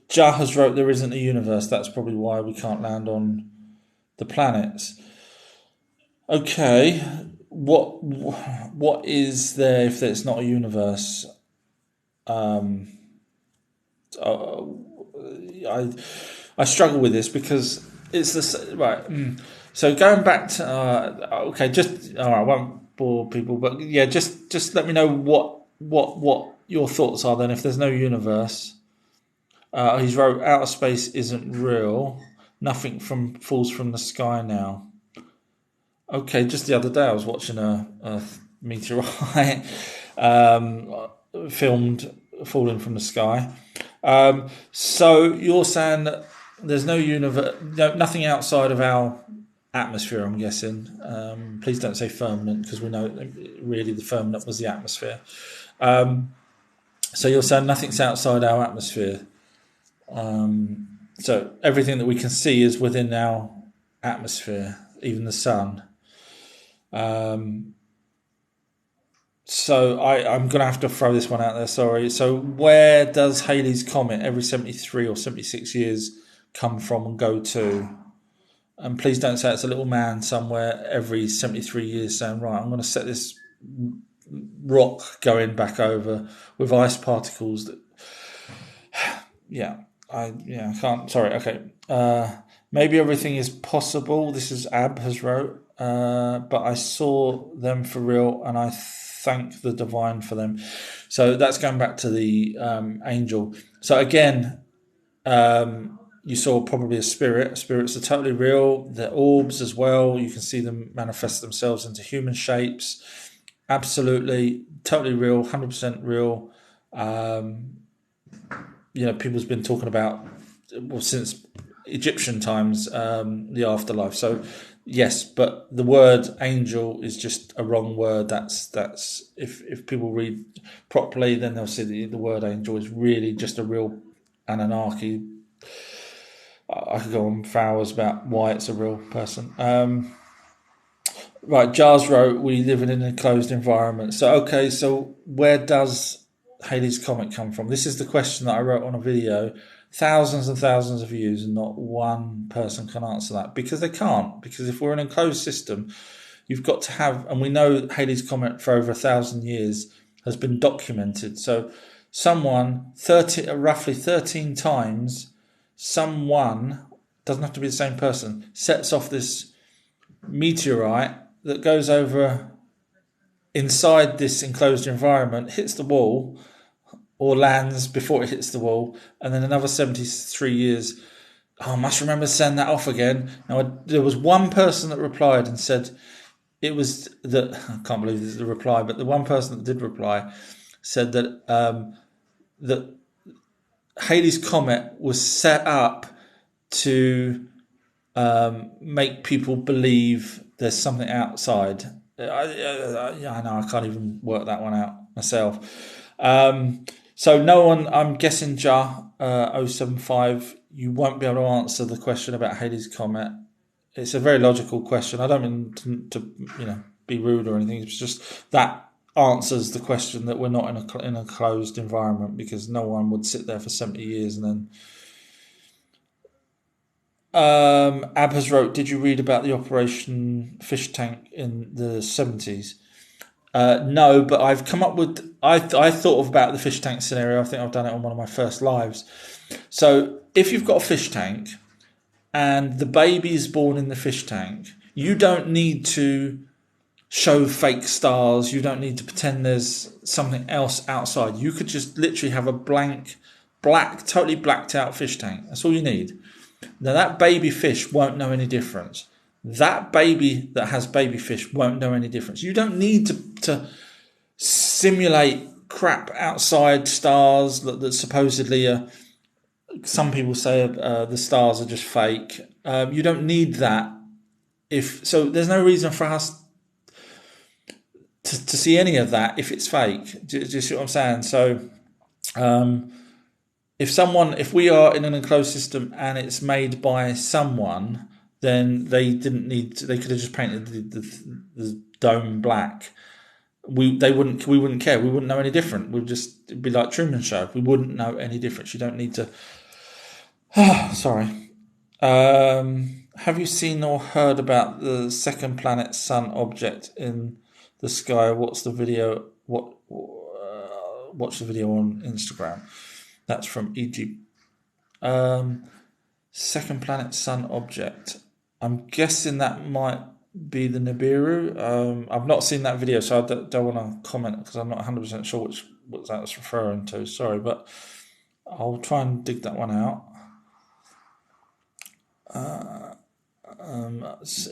Jah has wrote, there isn't a universe. That's probably why we can't land on the planets. Okay, what is there if there's not a universe? I struggle with this because it's the right. So going back to okay, just all right. I won't bore people, but yeah, just let me know what your thoughts are then. If there's no universe, he's wrote, outer space isn't real. Nothing falls from the sky now. Okay, just the other day I was watching a meteorite filmed falling from the sky. So you're saying that there's no universe, nothing outside of our atmosphere, I'm guessing. Please don't say firmament, because we know really the firmament was the atmosphere. So you're saying nothing's outside our atmosphere. So everything that we can see is within our atmosphere, even the sun. So I'm going to have to throw this one out there, sorry. So where does Halley's Comet every 73 or 76 years come from and go to? And please don't say it's a little man somewhere every 73 years saying, right, I'm going to set this rock going back over with ice particles that... I can't... Sorry, okay. Maybe everything is possible. This is Ab has wrote. But I saw them for real and I thank the divine for them. So that's going back to the angel. So again, you saw probably a spirit. Spirits are totally real. They're orbs as well. You can see them manifest themselves into human shapes. Absolutely, totally real, 100% real. People's been talking about, well, since Egyptian times, the afterlife. So yes, but the word angel is just a wrong word. That's if people read properly, then they'll see the word angel is really just a real Anunnaki. I could go on for hours about why it's a real person. Right, Jars wrote, we live in an enclosed environment. So where does Halley's Comet come from? This is the question that I wrote on a video. Thousands and thousands of views, and not one person can answer that, because they can't. Because if we're in an enclosed system, you've got to have, and we know Halley's Comet for over 1,000 years has been documented. So someone, roughly 13 times, someone, doesn't have to be the same person, sets off this meteorite that goes over inside this enclosed environment, hits the wall, or lands before it hits the wall, and then another 73 years, I must remember to send that off again. Now, there was one person that replied and said it was that, I can't believe this is the reply, but the one person that did reply said that that Halley's Comet was set up to make people believe there's something outside. I know, I can't even work that one out myself. So no one, I'm guessing, 075, you won't be able to answer the question about Halley's Comet. It's a very logical question. I don't mean to be rude or anything. It's just that answers the question that we're not in a closed environment, because no one would sit there for 70 years and then... Abhas wrote, did you read about the Operation Fish Tank in the 70s? No, but I've come up with... I thought about the fish tank scenario. I think I've done it on one of my first lives. So if you've got a fish tank and the baby is born in the fish tank, you don't need to show fake stars. You don't need to pretend there's something else outside. You could just literally have a totally blacked out fish tank. That's all you need. Now, that baby fish won't know any difference. That baby that has baby fish won't know any difference. You don't need to simulate crap outside, stars that supposedly are... Some people say the stars are just fake. You don't need that. So there's no reason for us to see any of that if it's fake. Do you see what I'm saying? So... If we are in an enclosed system and it's made by someone, then they didn't need to, they could have just painted the dome black. We wouldn't care. We wouldn't know any different. It'd be like Truman Show. We wouldn't know any difference. You don't need to... Sorry. Have you seen or heard about the second planet sun object in the sky? What's the video? Watch the video on Instagram. That's from Egypt. Second planet sun object. I'm guessing that might be the Nibiru. I've not seen that video, so I don't want to comment because I'm not 100% sure what that's referring to. Sorry, but I'll try and dig that one out.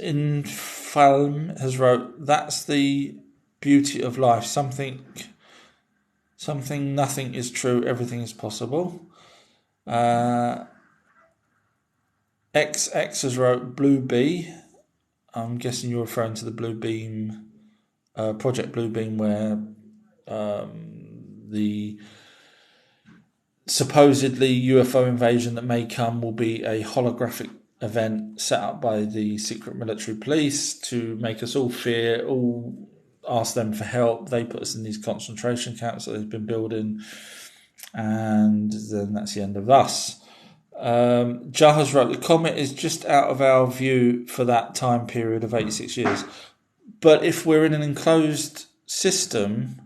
Infalm has wrote, that's the beauty of life. Something, nothing is true, everything is possible. XX has wrote Blue Bee. I'm guessing you're referring to the Blue Beam, Project Blue Beam, where the supposedly UFO invasion that may come will be a holographic event set up by the secret military police to make us all fear, all ask them for help. They put us in these concentration camps that they've been building, and then that's the end of us. Jaha's wrote, the comet is just out of our view for that time period of 86 years. But if we're in an enclosed system,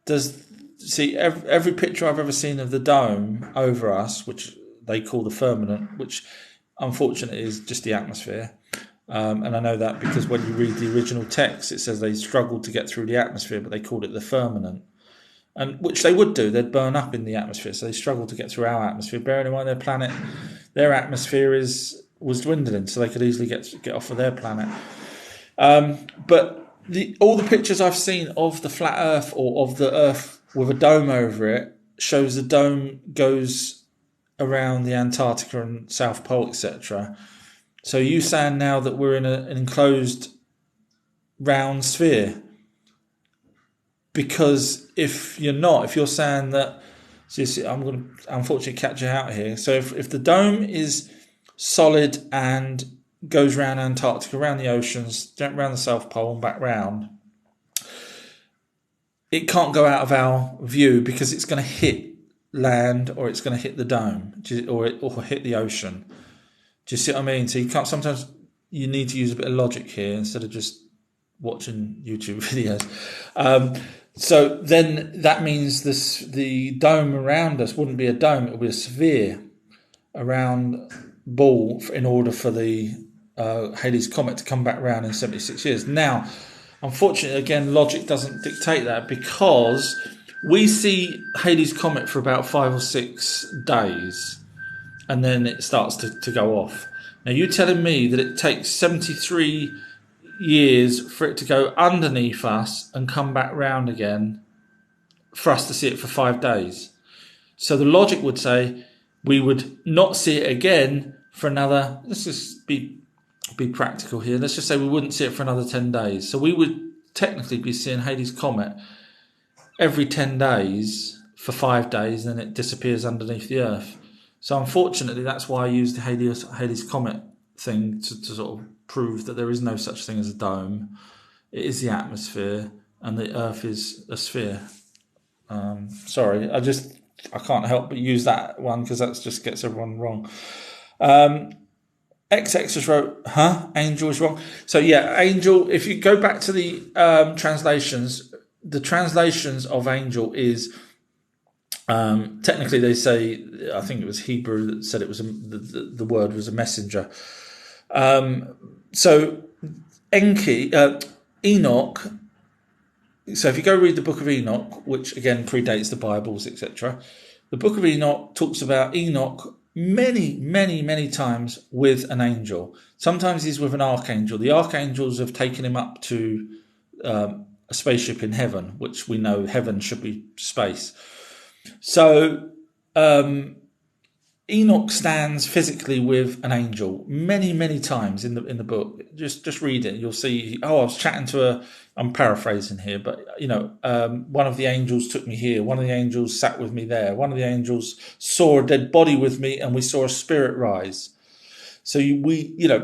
every picture I've ever seen of the dome over us, which they call the firmament, which unfortunately is just the atmosphere. And I know that because when you read the original text, it says they struggled to get through the atmosphere, but they called it the firmament. And which they would do, they'd burn up in the atmosphere, so they struggled to get through our atmosphere. Bearing in mind their planet, their atmosphere was dwindling, so they could easily get off of their planet. But all the pictures I've seen of the flat Earth or of the Earth with a dome over it shows the dome goes around the Antarctica and South Pole, etc. So you saying now that we're in an enclosed round sphere? Because if you're saying that, I'm going to unfortunately catch you out here. So if the dome is solid and goes around Antarctica, around the oceans, around the South Pole and back round, it can't go out of our view because it's going to hit land or it's going to hit the dome or hit the ocean. Do you see what I mean? So you can't. Sometimes you need to use a bit of logic here instead of just watching YouTube videos. So then that means the dome around us wouldn't be a dome; it would be a sphere, a round ball, in order for the Halley's Comet to come back round in 76 years. Now, unfortunately, again, logic doesn't dictate that because we see Halley's Comet for about 5 or 6 days, and then it starts to go off. Now, you're telling me that it takes 73 years for it to go underneath us and come back round again for us to see it for 5 days. So the logic would say we would not see it again for another, let's just be practical here, let's just say we wouldn't see it for another 10 days. So we would technically be seeing Halley's Comet every 10 days for 5 days, and then it disappears underneath the Earth. So unfortunately, that's why I used the Halley's Comet thing to sort of prove that there is no such thing as a dome. It is the atmosphere, and the Earth is a sphere. Sorry, I can't help but use that one because that just gets everyone wrong. XX just wrote, angel is wrong. So yeah, angel, if you go back to the translations, the translations of angel is technically they say, I think it was Hebrew that said it was the word was a messenger. So Enoch. So if you go read the book of Enoch, which again predates the Bibles, etc., the book of Enoch talks about Enoch many, many, many times with an angel. Sometimes he's with an archangel. The archangels have taken him up to a spaceship in heaven, which we know heaven should be space. So Enoch stands physically with an angel many, many times in the book. Just read it. You'll see. I was chatting to I'm paraphrasing here, but one of the angels took me here. One of the angels sat with me there. One of the angels saw a dead body with me, and we saw a spirit rise. So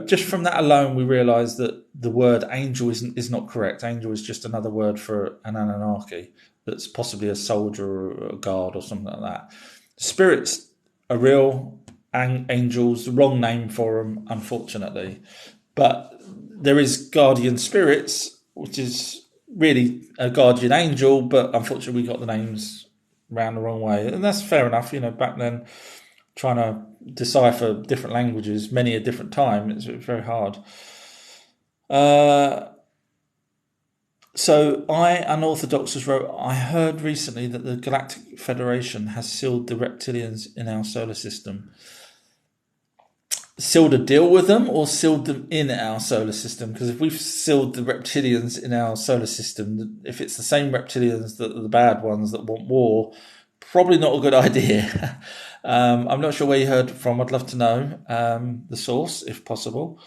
just from that alone, we realise that the word angel is not correct. Angel is just another word for an Anunnaki that's possibly a soldier or a guard or something like that. Spirits are real, angels, the wrong name for them, unfortunately. But there is guardian spirits, which is really a guardian angel, but unfortunately we got the names round the wrong way. And that's fair enough. Back then, trying to decipher different languages, many a different time, it's very hard. So Unorthodox wrote, I heard recently that the Galactic Federation has sealed the reptilians in our solar system. sealed a deal with them or sealed them in our solar system. Because if we've sealed the reptilians in our solar system, if it's the same reptilians that are the bad ones that want war, probably not a good idea. I'm not sure where you heard it from. I'd love to know the source, if possible.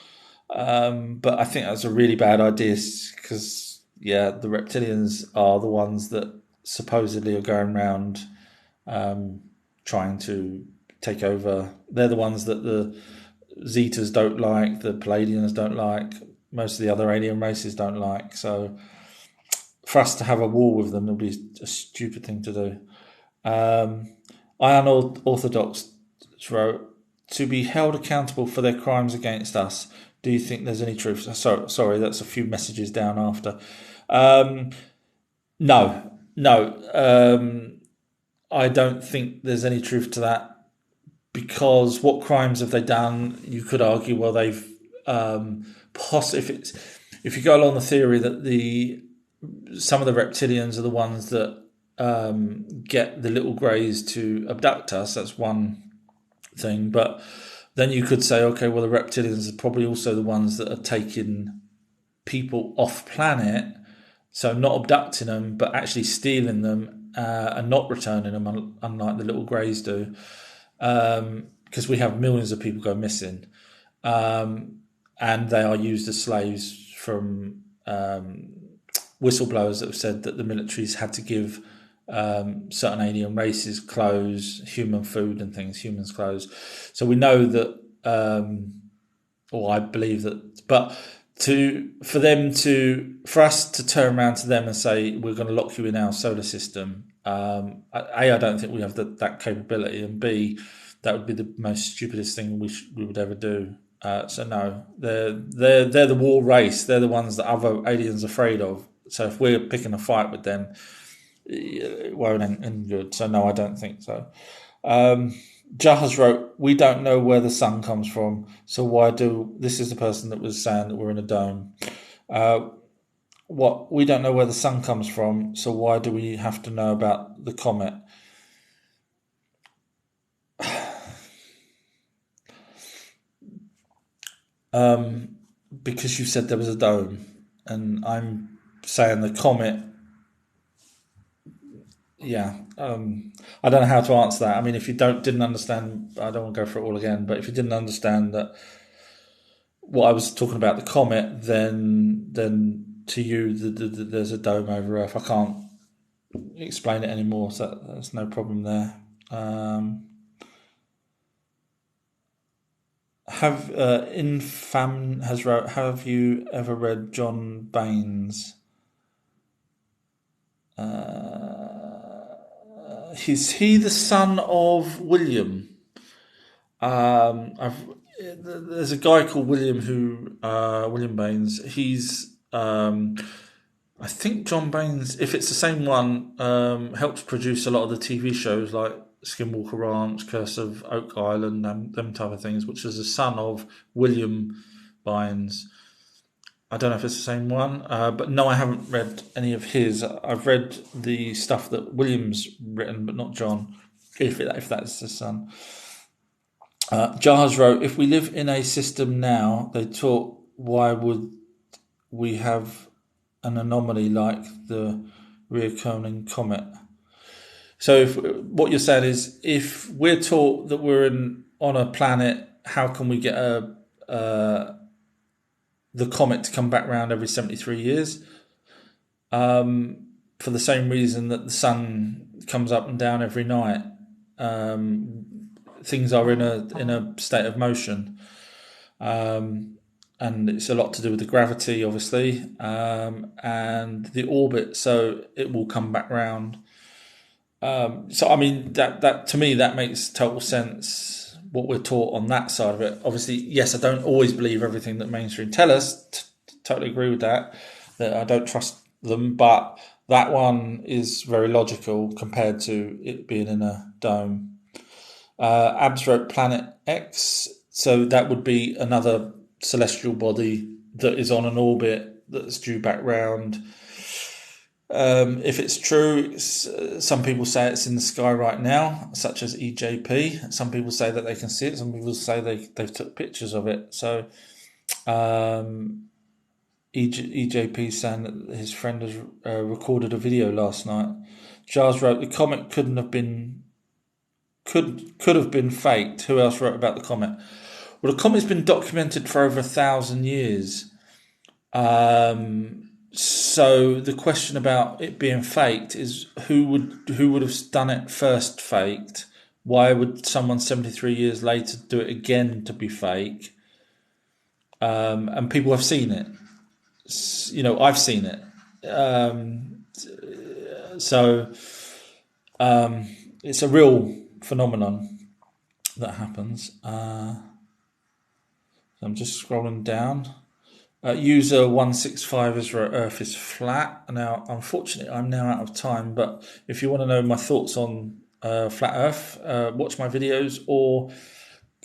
But I think that's a really bad idea because, yeah, the reptilians are the ones that supposedly are going around trying to take over. They're the ones that the Zetas don't like, the Palladians don't like, most of the other alien races don't like. So for us to have a war with them would be a stupid thing to do. Iron Orthodox wrote, to be held accountable for their crimes against us. Do you think there's any truth? Sorry, that's a few messages down after. No. I don't think there's any truth to that, because what crimes have they done? You could argue, well, they've if you go along the theory that some of the reptilians are the ones that get the little greys to abduct us. That's one thing, but then you could say, okay, well, the reptilians are probably also the ones that are taking people off planet, so not abducting them, but actually stealing them and not returning them, unlike the little greys do. Because we have millions of people go missing, and they are used as slaves from whistleblowers that have said that the militaries had to give certain alien races clothes, human food and things, humans clothes. So we know that, or I believe that, but for us to turn around to them and say we're going to lock you in our solar system, I don't think we have that capability, and B, that would be the most stupidest thing we would ever do. So no, they're the war race. They're the ones that other aliens are afraid of. So if we're picking a fight with them, it won't end good. So no, I don't think so. Jahaz wrote, we don't know where the sun comes from, so why do... This is the person that was saying that we're in a dome. We don't know where the sun comes from, so why do we have to know about the comet? Because you said there was a dome, and I'm saying the comet... Yeah, I don't know how to answer that. I mean, if you didn't understand, I don't want to go through it all again, but if you didn't understand that what I was talking about, the comet, then to you, there's a dome over Earth. I can't explain it anymore, so there's no problem there. Infam has wrote, have you ever read John Baines? Is he the son of William? There's a guy called William William Baines. He's I think John Baines, if it's the same one, helps produce a lot of the TV shows like Skinwalker Ranch, Curse of Oak Island, them type of things, which is the son of William Baines. I don't know if it's the same one, but no, I haven't read any of his. I've read the stuff that William's written, but not John, if that's his son. Jahaz wrote, if we live in a system now, they taught, why would we have an anomaly like the reoccurring comet? So what you're saying is, if we're taught that we're on a planet, how can we get the comet to come back around every 73 years? For the same reason that the sun comes up and down every night. Things are in a state of motion. And it's a lot to do with the gravity, obviously, and the orbit, so it will come back round. So I mean, that to me, that makes total sense, what we're taught on that side of it. Obviously, yes, I don't always believe everything that mainstream tell us. Totally agree with that I don't trust them, but that one is very logical compared to it being in a dome. Abs wrote Planet X, so that would be another celestial body that is on an orbit that's due back round. If it's true, some people say it's in the sky right now, such as EJP. Some people say that they can see it. Some people say they've took pictures of it. So EJP saying that his friend has recorded a video last night. Giles wrote the comet could have been faked. Who else wrote about the comet? Well, the comet's been documented for over 1,000 years. So the question about it being faked is who would have done it first faked? Why would someone 73 years later do it again to be fake? And people have seen it. I've seen it. So it's a real phenomenon that happens. I'm just scrolling down. User 165 is where Earth is flat. Now, unfortunately, I'm now out of time, but if you want to know my thoughts on flat Earth, watch my videos, or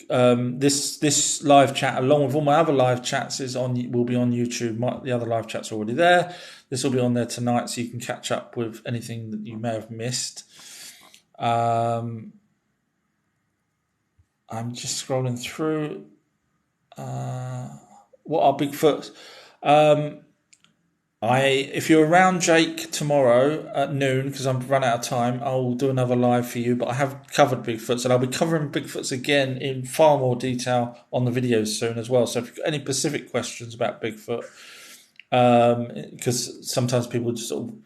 this live chat, along with all my other live chats, will be on YouTube. The other live chats are already there. This will be on there tonight, so you can catch up with anything that you may have missed. I'm just scrolling through. What are Bigfoots? If you're around, Jake, tomorrow at noon, because I've run out of time, I'll do another live for you. But I have covered Bigfoots, and I'll be covering Bigfoots again in far more detail on the videos soon as well. So if you've got any specific questions about Bigfoot, because sometimes people just sort of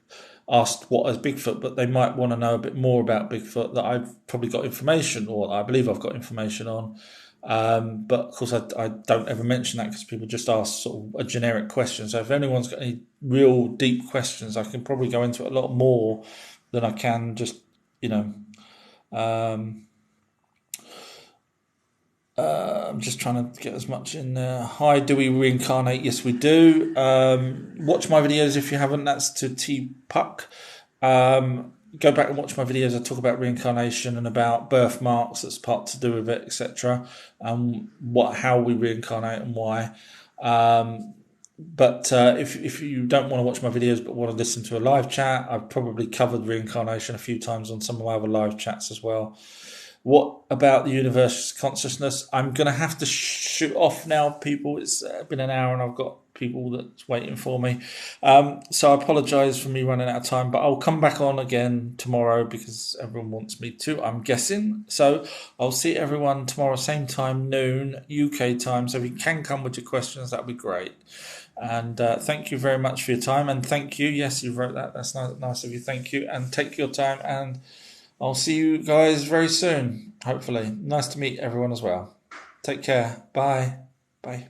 ask what is Bigfoot, but they might want to know a bit more about Bigfoot that I've probably got information, or I believe I've got information on. But of course, I don't ever mention that because people just ask sort of a generic question. So if anyone's got any real deep questions, I can probably go into it a lot more than I can just, I'm just trying to get as much in there. Hi, do we reincarnate? Yes, we do. Watch my videos if you haven't. That's to T Puck. Go back and watch my videos. I talk about reincarnation and about birthmarks. That's part to do with it, etc. How we reincarnate and why. But if you don't want to watch my videos but want to listen to a live chat, I've probably covered reincarnation a few times on some of my other live chats as well. What about the universe consciousness? I'm going to have to shoot off now, people. It's been an hour and I've got people that's waiting for me. So I apologise for me running out of time, but I'll come back on again tomorrow because everyone wants me to, I'm guessing. So I'll see everyone tomorrow, same time, noon, UK time. So if you can come with your questions, that'd be great. And thank you very much for your time. And thank you. Yes, you wrote that. That's nice of you. Thank you. And take your time. And I'll see you guys very soon, hopefully. Nice to meet everyone as well. Take care. Bye. Bye.